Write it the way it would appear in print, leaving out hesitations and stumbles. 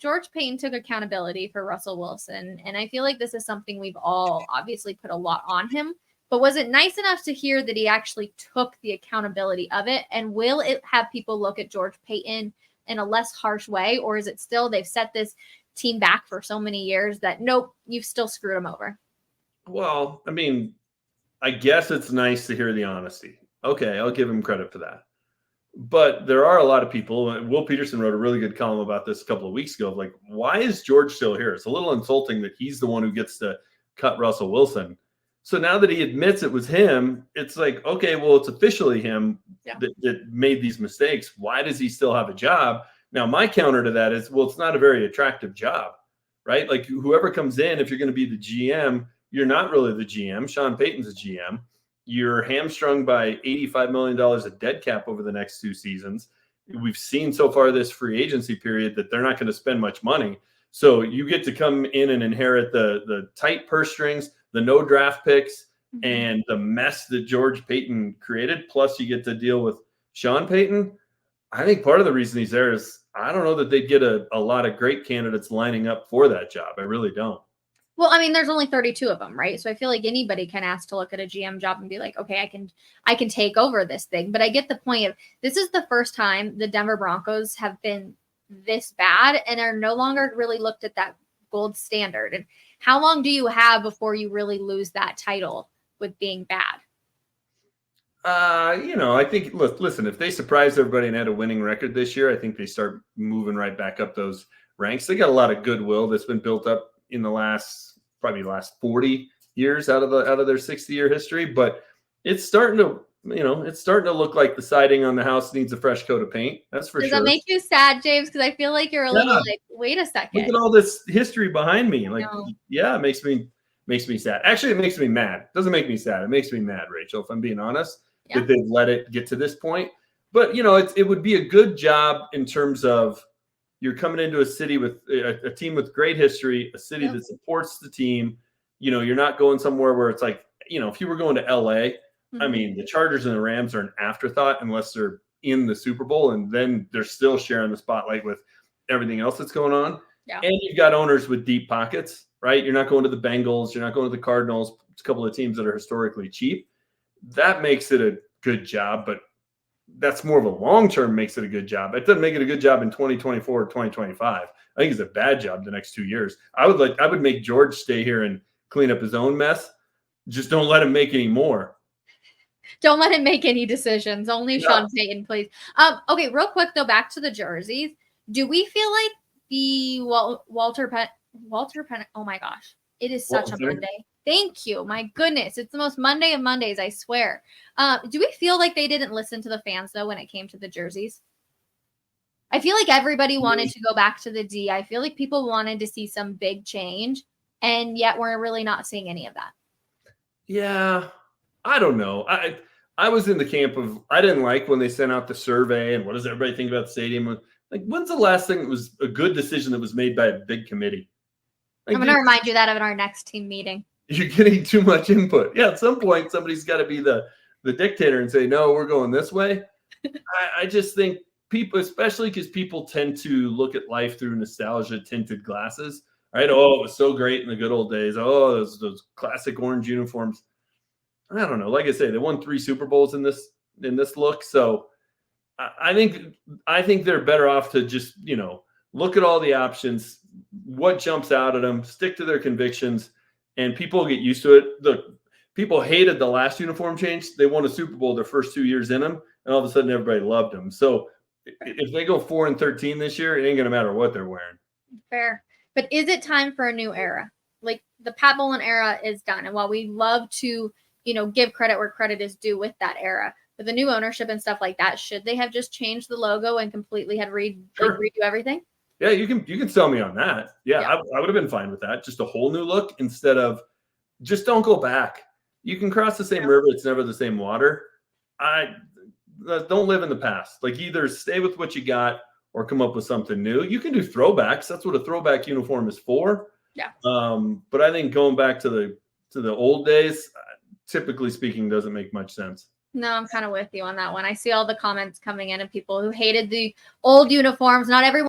George Paton took accountability for Russell Wilson, and I feel like this is something we've all obviously put a lot on him. But was it nice enough to hear that he actually took the accountability of it? And will it have people look at George Paton in a less harsh way? Or is it still they've set this team back for so many years that, nope, you've still screwed them over? Well, I mean, I guess it's nice to hear the honesty. Okay, I'll give him credit for that. But there are a lot of people. Will Peterson wrote a really good column about this a couple of weeks ago. Like, why is George still here? It's a little insulting that he's the one who gets to cut Russell Wilson. So now that he admits it was him, it's like, okay, well, it's officially him that made these mistakes. Why does he still have a job? Now, my counter to that is, well, it's not a very attractive job, right? Like, whoever comes in, if you're going to be the GM, you're not really the GM. Sean Payton's a GM. You're hamstrung by $85 million of dead cap over the next 2 seasons. We've seen so far this free agency period that they're not going to spend much money. So you get to come in and inherit the tight purse strings, the no draft picks, and the mess that George Paton created. Plus you get to deal with Sean Payton. I think part of the reason he's there is I don't know that they'd get a lot of great candidates lining up for that job. I really don't. Well, I mean, there's only 32 of them, right? So I feel like anybody can ask to look at a GM job and be like, okay, I can take over this thing. But I get the point of this is the first time the Denver Broncos have been this bad and are no longer really looked at that gold standard. And how long do you have before you really lose that title with being bad? I think, listen, if they surprised everybody and had a winning record this year, I think they start moving right back up those ranks. They got a lot of goodwill that's been built up in the last 40 years out of their 60-year history, but it's starting to look like the siding on the house needs a fresh coat of paint. That's for sure. Does that make you sad, James? Because I feel like you're a little like, wait a second. Look at all this history behind me. Like, yeah, it makes me sad. Actually, it makes me mad. It doesn't make me sad. It makes me mad, Rachel, if I'm being honest, that they've let it get to this point. But, it would be a good job in terms of you're coming into a city with a team with great history, a city that supports the team. You're not going somewhere where it's like, if you were going to LA, I mean, the Chargers and the Rams are an afterthought unless they're in the Super Bowl, and then they're still sharing the spotlight with everything else that's going on. Yeah. And you've got owners with deep pockets, right? You're not going to the Bengals. You're not going to the Cardinals. It's a couple of teams that are historically cheap. That makes it a good job, but that's more of a long-term makes it a good job. It doesn't make it a good job in 2024 or 2025. I think it's a bad job the next 2 years. I would make George stay here and clean up his own mess. Just don't let him make any more. Don't let him make any decisions. Only Sean Payton, please. Okay, real quick though, back to the jerseys. Do we feel like the Walter Penn? Oh my gosh, it is such a Monday. Thank you. My goodness. It's the most Monday of Mondays, I swear. Do we feel like they didn't listen to the fans, though, when it came to the jerseys? I feel like everybody wanted to go back to the D. I feel like people wanted to see some big change, and yet we're really not seeing any of that. Yeah, I don't know. I was in the camp of I didn't like when they sent out the survey and what does everybody think about the stadium? Like, when's the last thing that was a good decision that was made by a big committee? Like, I'm going to remind you that of our next team meeting. You're getting too much input. Yeah, at some point, somebody's got to be the dictator and say, no, we're going this way. I just think people, especially because people tend to look at life through nostalgia-tinted glasses, right? Oh, it was so great in the good old days. Oh, those classic orange uniforms. I don't know. Like I say, they won 3 Super Bowls in this look. So I think they're better off to just, look at all the options, what jumps out at them, stick to their convictions, and people get used to it. The people hated the last uniform change. They won a Super Bowl their first 2 years in them, and all of a sudden everybody loved them. So if they go 4-13 this year, it ain't going to matter what they're wearing. Fair. But is it time for a new era? Like, the Pat Bowlen era is done. And while we love to, give credit where credit is due with that era, with the new ownership and stuff like that, should they have just changed the logo and completely had redo everything? Yeah, you can sell me on that. Yeah. I would have been fine with that. Just a whole new look instead of just don't go back. You can cross the same river. It's never the same water. Don't live in the past. Like, either stay with what you got or come up with something new. You can do throwbacks. That's what a throwback uniform is for. Yeah. But I think going back to the old days, typically speaking, doesn't make much sense. No, I'm kind of with you on that one. I see all the comments coming in of people who hated the old uniforms. Not everyone